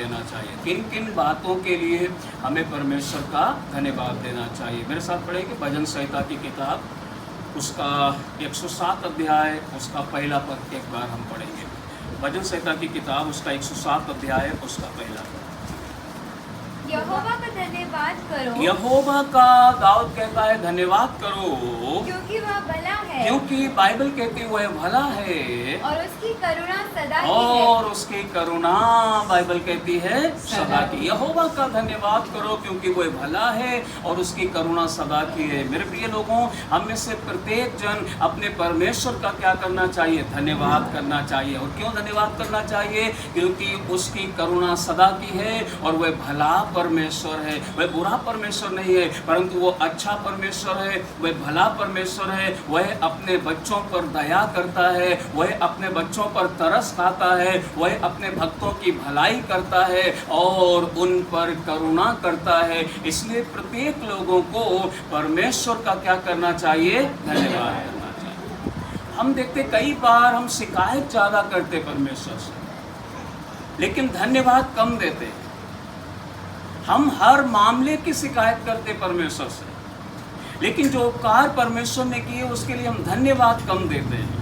देना चाहिए? किन किन बातों के लिए हमें परमेश्वर का धन्यवाद देना चाहिए? मेरे साथ पढ़ेंगे भजन संहिता की किताब, उसका 107 अध्याय, उसका पहला पद एक बार हम पढ़ेंगे। भजन संहिता की किताब, उसका 107 अध्याय, उसका पहला पद। यहोवा का धन्यवाद करो, यहोवा का, दाऊद कहता है धन्यवाद करो, क्योंकि वह भला है, क्योंकि बाइबल कहती है वह भला है और उसकी करुणा सदा की है। और उसकी करुणा, बाइबल कहती है सदा की। यहोवा का धन्यवाद करो क्योंकि वह भला है और उसकी करुणा सदा की है। मेरे प्रिय लोगों, हम में से प्रत्येक जन अपने परमेश्वर का क्या करना चाहिए? धन्यवाद करना चाहिए। और क्यों धन्यवाद करना चाहिए? क्योंकि उसकी करुणा सदा की है और वह भला परमेश्वर है। वह बुरा परमेश्वर नहीं है, परंतु वो अच्छा परमेश्वर है, वह भला परमेश्वर है। वह अपने बच्चों पर दया करता है, वह अपने बच्चों पर तरस खाता है, वह अपने भक्तों की भलाई करता है और उन पर करुणा करता है। इसलिए प्रत्येक लोगों को परमेश्वर का क्या करना चाहिए? धन्यवाद करना चाहिए। हम देखते कई बार हम शिकायत ज़्यादा करते परमेश्वर से, लेकिन धन्यवाद कम देते। हम हर मामले की शिकायत करते परमेश्वर से, लेकिन जो उपकार परमेश्वर ने किए उसके लिए हम धन्यवाद कम देते हैं।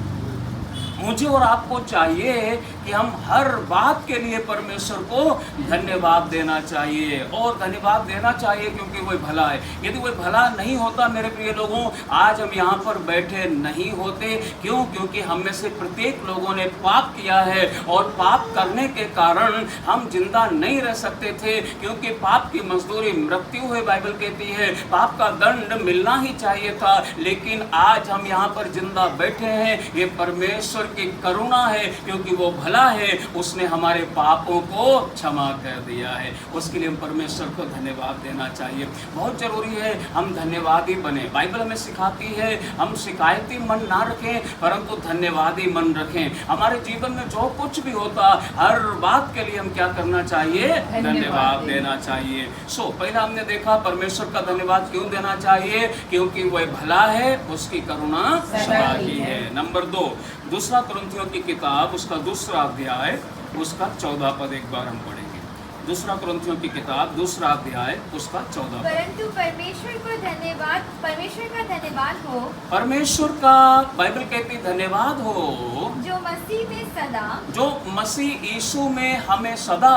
मुझे और आपको चाहिए कि हम हर बात के लिए परमेश्वर को धन्यवाद देना चाहिए और धन्यवाद देना चाहिए क्योंकि वह भला है। यदि वह भला नहीं होता मेरे प्रिय लोगों, आज हम यहाँ पर बैठे नहीं होते। क्यों? क्योंकि हम में से प्रत्येक लोगों ने पाप किया है और पाप करने के कारण हम जिंदा नहीं रह सकते थे, क्योंकि पाप की मजदूरी मृत्यु है। बाइबल कहती है पाप का दंड मिलना ही चाहिए था, लेकिन आज हम यहाँ पर जिंदा बैठे हैं। ये परमेश्वर की करुणा है, क्योंकि वो भला है, उसने हमारे पापों को क्षमा कर दिया है। उसके लिए हम परमेश्वर को धन्यवाद देना चाहिए। बहुत जरूरी है हम धन्यवादी बने। बाइबल हमें सिखाती है हम शिकायती मन ना रखें, परंतु धन्यवादी मन रखें। हमारे जीवन में जो कुछ भी होता, हर बात के लिए हम क्या करना चाहिए? धन्यवाद देना चाहिए। पहला हमने देखा परमेश्वर का धन्यवाद क्यों देना चाहिए? क्योंकि वह भला है, उसकी करुणा सदा की है। नंबर 2, दूसरा कुरिन्थियों की किताब, उसका दूसरा अध्याय, उसका 14 पद एक बार हम पढ़ेंगे। दूसरा कुरिन्थियों की किताब, दूसरा अध्याय, उसका 14 पद। परंतु परमेश्वर का धन्यवाद हो, परमेश्वर का, बाइबल कहती धन्यवाद हो, जो मसीह में सदा, जो मसीह यीशु में हमें सदा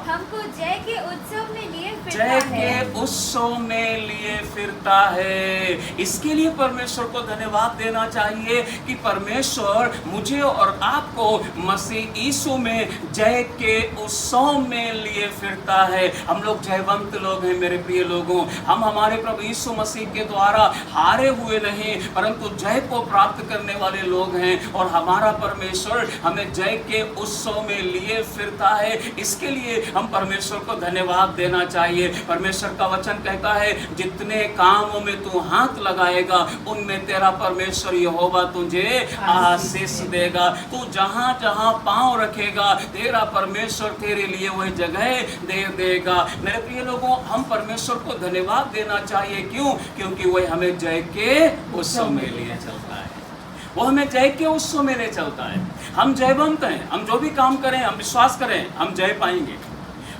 हमको जय के उत्सव में लिए फिरता जय है। के उत्सव में लिए फिरता है। इसके लिए परमेश्वर को धन्यवाद देना चाहिए कि परमेश्वर मुझे और आपको मसीह यीशु में जय के उत्सव में लिए फिरता है। हम लोग जयवंत लोग हैं मेरे प्रिय लोगों। हम हमारे प्रभु यीशु मसीह के द्वारा हारे हुए नहीं, परंतु जय को प्राप्त करने वाले लोग हैं और हमारा परमेश्वर हमें जय के उत्सव में लिए फिरता है। इसके लिए हम परमेश्वर को धन्यवाद देना चाहिए। परमेश्वर का वचन कहता है जितने कामों में तू हाथ लगाएगा उनमें तेरा परमेश्वर यहोवा तुझे आशीष देगा। तू जहाँ जहाँ पांव रखेगा तेरा परमेश्वर तेरे लिए वह जगह दे देगा। मेरे प्रिय लोगों, हम परमेश्वर को धन्यवाद देना चाहिए। क्यों? क्योंकि वह हमें जय के उत्सव में लिए चलता है। वो हमें जय के उत्सव में ले चलता है। हम जयवंत हैं। हम जो भी काम करें, हम विश्वास करें, हम जय पाएंगे।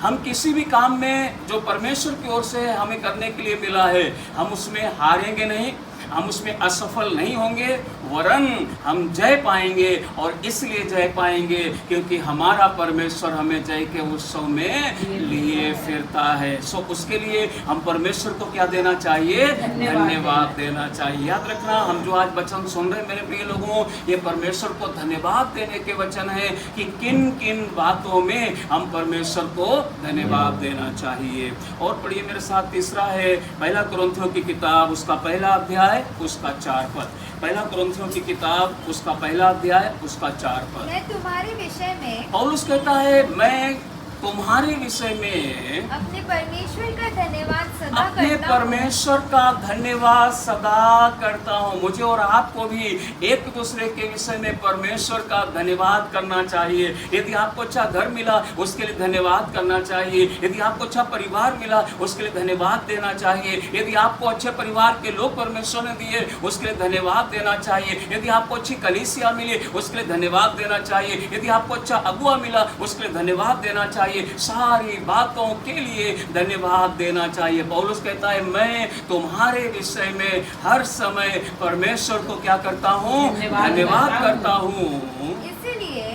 हम किसी भी काम में जो परमेश्वर की ओर से हमें करने के लिए मिला है, हम उसमें हारेंगे नहीं, हम उसमें असफल नहीं होंगे, वरन हम जय पाएंगे। और इसलिए जय पाएंगे क्योंकि हमारा परमेश्वर हमें जय के उत्सव में लिए फिरता है। उसके लिए हम परमेश्वर को क्या देना चाहिए? धन्यवाद देना चाहिए। याद रखना, हम जो आज वचन सुन रहे हैं मेरे प्रिय लोगों, ये परमेश्वर को धन्यवाद देने के वचन है कि किन किन बातों में हम परमेश्वर को धन्यवाद देना चाहिए। और पढ़िए मेरे साथ, तीसरा है पहला कुरिन्थियों की किताब, उसका पहला अध्याय, उसका 4 पद। पहला कुरिन्थियों की किताब, उसका पहला अध्याय, उसका 4 पद। मैं तुम्हारे विषय में, पौलुस कहता है मैं तुम्हारे विषय में अपने परमेश्वर का धन्यवाद सदा अपने करता हूँ। परमेश्वर का धन्यवाद सदा करता हूँ। मुझे और आपको भी एक दूसरे के विषय में परमेश्वर का धन्यवाद करना चाहिए। यदि आपको अच्छा घर मिला उसके लिए धन्यवाद करना चाहिए। यदि आपको अच्छा परिवार मिला उसके लिए धन्यवाद देना चाहिए। यदि आपको अच्छे परिवार के लोग परमेश्वर ने दिए उसके लिए धन्यवाद देना चाहिए। यदि आपको अच्छी कलीसिया मिली उसके लिए धन्यवाद देना चाहिए। यदि आपको अच्छा अगुआ मिला उसके लिए धन्यवाद देना चाहिए। चाहिए, सारी बातों के लिए धन्यवाद देना चाहिए। पौलुस कहता है मैं तुम्हारे विषय में हर समय परमेश्वर को क्या करता हूँ? धन्यवाद करता हूँ।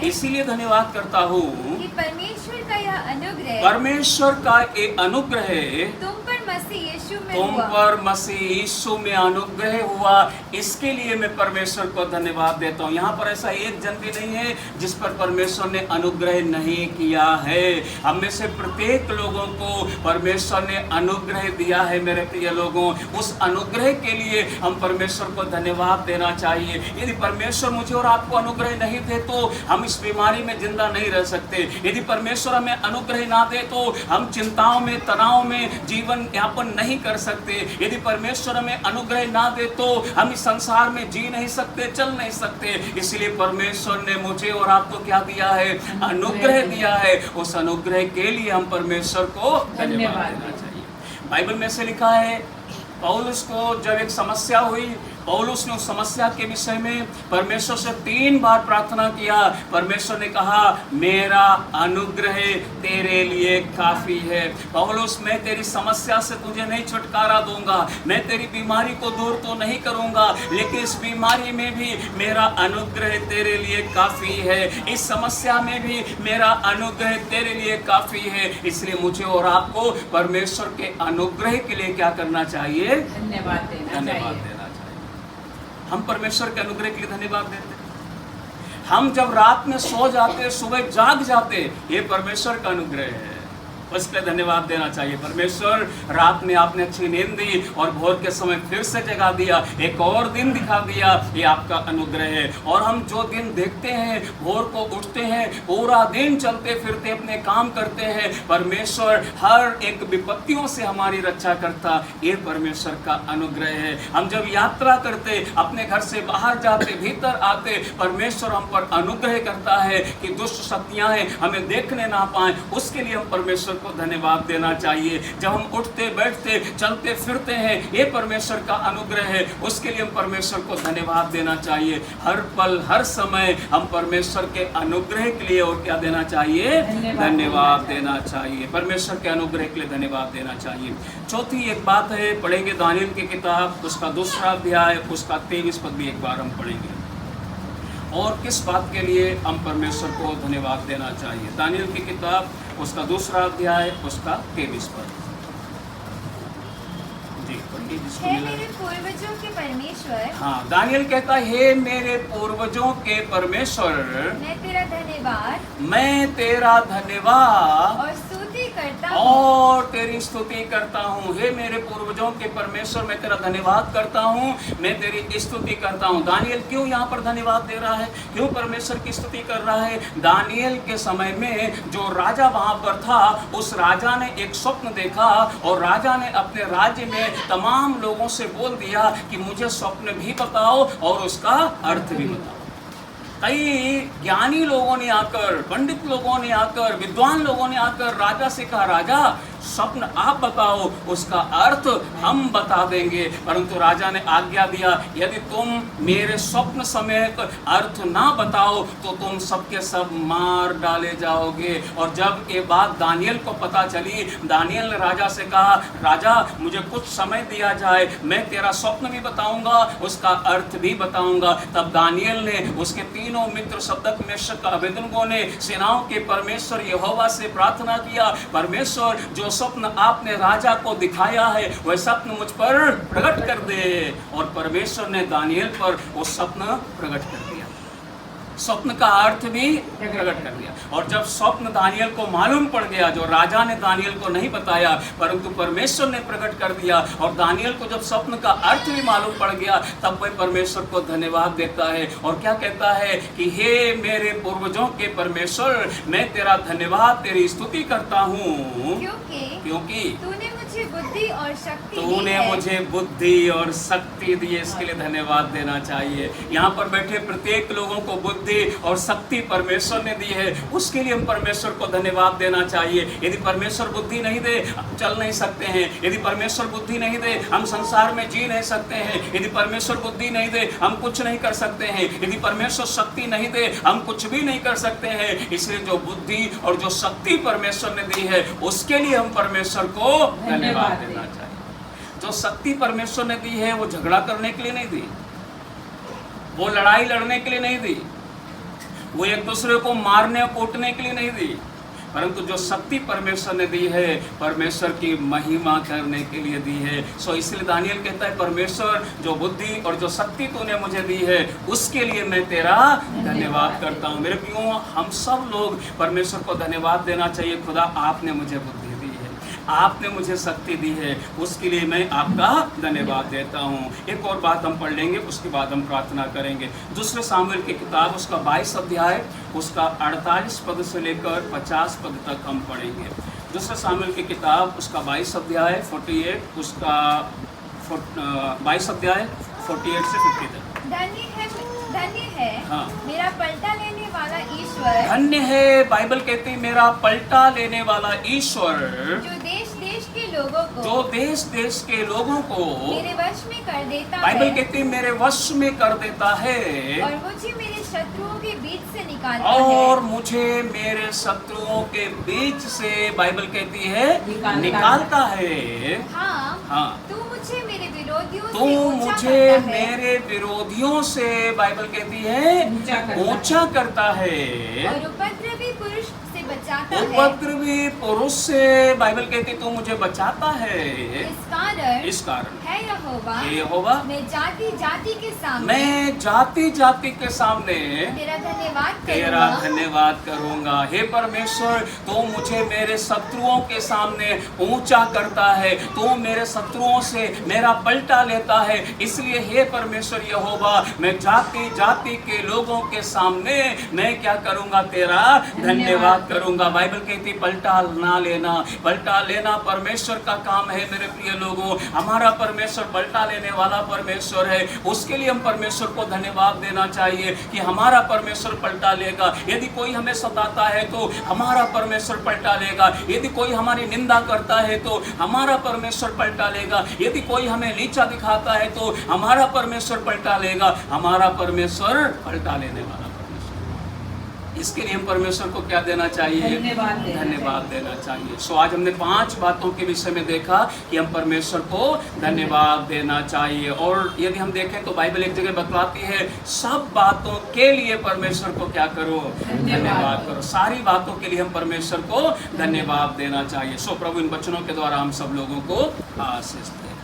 इसीलिए धन्यवाद करता हूँ कि परमेश्वर का यह अनुग्रह, परमेश्वर का ये अनुग्रह तुम पर मसीह यीशु में तुम हुआ। पर मसीह यीशु में अनुग्रह हुआ, इसके लिए मैं परमेश्वर को धन्यवाद देता हूँ। यहाँ पर ऐसा एक जन भी नहीं है जिस पर परमेश्वर ने अनुग्रह नहीं किया है। हम में से प्रत्येक लोगों को परमेश्वर ने अनुग्रह दिया है। मेरे प्रिय लोगों, उस अनुग्रह के लिए हम परमेश्वर को धन्यवाद देना चाहिए। यदि परमेश्वर मुझे और आपको अनुग्रह नहीं दे तो हम इस बीमारी में जिंदा नहीं रह सकते। यदि परमेश्वर हमें अनुग्रह ना दे तो हम चिंताओं में, तनाव में जीवन यापन नहीं कर सकते। यदि परमेश्वर हमें अनुग्रह ना दे तो हम इस संसार में जी नहीं सकते, चल नहीं सकते। इसलिए परमेश्वर ने मुझे और आपको क्या दिया है? अनुग्रह दिया है। उस अनुग्रह के लिए हम परमेश्वर को धन्यवाद देना चाहिए। बाइबल में से लिखा है, पौलुस को जब एक समस्या हुई, पौलुस ने उस समस्या के विषय में परमेश्वर से 3 बार प्रार्थना किया। परमेश्वर ने कहा मेरा अनुग्रह तेरे लिए काफी है। पौलुस, मैं तेरी समस्या से तुझे नहीं छुटकारा दूंगा, मैं तेरी बीमारी को दूर तो नहीं करूंगा, लेकिन इस बीमारी में भी मेरा अनुग्रह तेरे लिए काफी है। इस समस्या में भी मेरा अनुग्रह तेरे लिए काफी है। इसलिए मुझे और आपको परमेश्वर के अनुग्रह के लिए क्या करना चाहिए? धन्यवाद देना चाहिए। हम परमेश्वर के अनुग्रह के लिए धन्यवाद देते हैं। हम जब रात में सो जाते, सुबह जाग जाते, ये परमेश्वर का अनुग्रह है। उसके धन्यवाद देना चाहिए। परमेश्वर, रात में आपने अच्छी नींद दी और भोर के समय फिर से जगा दिया, एक और दिन दिखा दिया, ये आपका अनुग्रह है। और हम जो दिन देखते हैं, भोर को उठते हैं, पूरा दिन चलते फिरते अपने काम करते हैं, परमेश्वर हर एक विपत्तियों से हमारी रक्षा करता, ये परमेश्वर का अनुग्रह है। हम जब यात्रा करते, अपने घर से बाहर जाते, भीतर आते, परमेश्वर हम पर अनुग्रह करता है कि दुष्ट शक्तियां हैं हमें देखने ना पाए। उसके लिए हम परमेश्वर को धन्यवाद देना चाहिए। जब हम उठते, बैठते, चलते फिरते हैं, ये परमेश्वर का अनुग्रह है। उसके लिए हम परमेश्वर को धन्यवाद देना चाहिए। हर पल, हर समय हम परमेश्वर के अनुग्रह के लिए और क्या देना चाहिए? धन्यवाद देना चाहिए। परमेश्वर के अनुग्रह के लिए धन्यवाद देना चाहिए। चौथी एक बात है, पढ़ेंगे दानियल की किताब, उसका 2रा अध्याय, उसका 23 पद भी एक बार हम पढ़ेंगे। और किस बात के लिए हम परमेश्वर को धन्यवाद देना चाहिए? दानियल की किताब, उसका 2रा अध्याय, उसका 23 पद। हे मेरे पूर्वजों के परमेश्वर, हाँ, दानियल कहता है हे मेरे पूर्वजों के परमेश्वर, मैं तेरा धन्यवाद और स्तुति करता हूँ। और तेरी स्तुति करता हूँ। हे मेरे पूर्वजों के परमेश्वर, मैं तेरा धन्यवाद करता हूँ, मैं तेरी स्तुति करता हूँ। दानियल क्यों यहाँ पर धन्यवाद दे रहा है? क्यों परमेश्वर की स्तुति कर रहा है? दानियल के समय में जो राजा वहाँ पर था, उस राजा ने एक स्वप्न देखा और राजा ने अपने राज्य में तमाम लोगों से बोल दिया कि मुझे स्वप्न भी बताओ और उसका अर्थ भी बताओ। कई ज्ञानी लोगों ने आकर, पंडित लोगों ने आकर, विद्वान लोगों ने आकर राजा से कहा, राजा स्वप्न आप बताओ, उसका अर्थ हम बता देंगे। परंतु राजा ने आज्ञा दिया, यदि तुम मेरे स्वप्न समेत अर्थ ना बताओ तो तुम सबके सब मार डाले जाओगे। और जब ये बात दानियल को पता चली, दानियल ने राजा से कहा, राजा मुझे कुछ समय दिया जाए, मैं तेरा स्वप्न भी बताऊंगा, उसका अर्थ भी बताऊंगा। तब दानियल ने, उसके तीनों मित्र शद्रक, मेशक, अबेदनगो ने सेनाओं के परमेश्वर यहोवा से प्रार्थना किया, परमेश्वर जो स्वप्न आपने राजा को दिखाया है वह स्वप्न मुझ पर प्रकट कर दे। और परमेश्वर ने दानियल पर वो स्वप्न प्रकट कर दिया, स्वप्न का अर्थ भी प्रकट कर दिया। और जब स्वप्न दानियल को मालूम पड़ गया, जो राजा ने दानियल को नहीं बताया परंतु परमेश्वर ने प्रकट कर दिया, और दानियल को जब स्वप्न का अर्थ भी मालूम पड़ गया, तब वह परमेश्वर को धन्यवाद देता है और क्या कहता है कि हे मेरे पूर्वजों के परमेश्वर, मैं तेरा धन्यवाद, तेरी स्तुति करता हूँ, क्योंकि तूने मुझे बुद्धि और शक्ति दी है। तूने मुझे बुद्धि और शक्ति दी है। इसके लिए धन्यवाद देना चाहिए। यहाँ पर बैठे प्रत्येक लोगों को बुद्धि बुद्धि और शक्ति परमेश्वर ने दी है, उसके लिए हम परमेश्वर को धन्यवाद देना चाहिए। यदि परमेश्वर बुद्धि नहीं दे, हम चल नहीं सकते हैं। यदि परमेश्वर बुद्धि नहीं दे, हम संसार में जी नहीं सकते हैं। यदि परमेश्वर बुद्धि नहीं दे, हम कुछ नहीं कर सकते हैं। यदि परमेश्वर शक्ति नहीं दे, हम कुछ भी नहीं कर सकते हैं। इसलिए जो बुद्धि और जो शक्ति परमेश्वर ने दी है, उसके लिए हम परमेश्वर को धन्यवाद देना चाहिए। जो शक्ति परमेश्वर ने दी है, वो झगड़ा करने के लिए नहीं दी, वो लड़ाई लड़ने के लिए नहीं दी, वो एक दूसरे को मारने और कूटने के लिए नहीं दी, परंतु जो शक्ति परमेश्वर ने दी है, परमेश्वर की महिमा करने के लिए दी है। सो इसलिए दानियल कहता है, परमेश्वर जो बुद्धि और जो शक्ति तूने मुझे दी है, उसके लिए मैं तेरा धन्यवाद करता हूँ। मेरे प्रियो, हम सब लोग परमेश्वर को धन्यवाद देना चाहिए। खुदा, आपने मुझे बुद्धि दी है, आपने मुझे शक्ति दी है, उसके लिए मैं आपका धन्यवाद देता हूँ। एक और बात हम पढ़ लेंगे, उसके बाद हम प्रार्थना करेंगे। दूसरे सामुएल की किताब, उसका 22 अध्याय, उसका 48 पद से लेकर 50 पद तक हम पढ़ेंगे। दूसरे सामुएल की किताब, उसका 22 अध्याय 48, उसका 22 अध्याय 48 से 50 तक। धन्य है हाँ। मेरा पलटा लेने वाला ईश्वर, धन्य है, बाइबल कहती है, मेरा पलटा लेने वाला ईश्वर, जो देश देश के लोगों को, जो देश देश के लोगों को मेरे वश में कर देता बाइबल है, कहती है मेरे वश में कर देता है, और मुझे मेरे शत्रुओं के बीच से निकालता और है, मुझे मेरे शत्रुओं के बीच से, बाइबल कहती है, निकालता है। हाँ, हाँ। तू मुझे मेरे विरोधियों तू से ऊंचा मुझे करता है, मेरे विरोधियों से, बाइबल कहती है, ऊंचा करता है, और उपद्रवी पुरुष से बचाता है। उपद्रवी पुरुष से, बाइबल कहती है, तू मुझे बचाता है। इस कारण है यहोवा, यहोवा, मैं जाति जाति के सामने, मैं जाति जाति के सामने तेरा धन्यवाद तेरा करूंगा। धन्यवाद करूंगा। हे परमेश्वर, तू मुझे मेरे शत्रुओं के सामने ऊंचा करता है, तू मेरे शत्रुओं से मेरा पलटा लेता है। इसलिए हे परमेश्वर यहोवा, मैं जाति जाति के लोगों के सामने मैं क्या करूंगा, तेरा धन्यवाद करूंगा। बाइबल कहती पलटा ना लेना, पलटा लेना परमेश्वर का काम है। मेरे प्रिय लोगों, हमारा परमेश्वर पलटा लेने वाला परमेश्वर है, उसके लिए हम परमेश्वर को धन्यवाद देना चाहिए कि हमारा परमेश्वर पलटा लेगा। यदि कोई हमें सताता है तो हमारा परमेश्वर पलटा लेगा, यदि कोई हमारी निंदा करता है तो हमारा परमेश्वर पलटा लेगा, यदि कोई हमें नीचा दिखाता है तो हमारा परमेश्वर पलटा लेगा। हमारा परमेश्वर पलटा लेने वाला परमेश्वर। इसके लिए हम परमेश्वर को क्या देना चाहिए, धन्यवाद देना चाहिए। सो आज हमने 5 बातों के विषय में देखा कि हम परमेश्वर को धन्यवाद देना चाहिए। और यदि हम देखें तो बाइबल एक जगह बतलाती है, सब बातों के लिए परमेश्वर को क्या करो, धन्यवाद करो। सारी बातों के लिए हम परमेश्वर को धन्यवाद देना चाहिए। सो प्रभु इन वचनों के द्वारा हम सब लोगों को आशीष दे।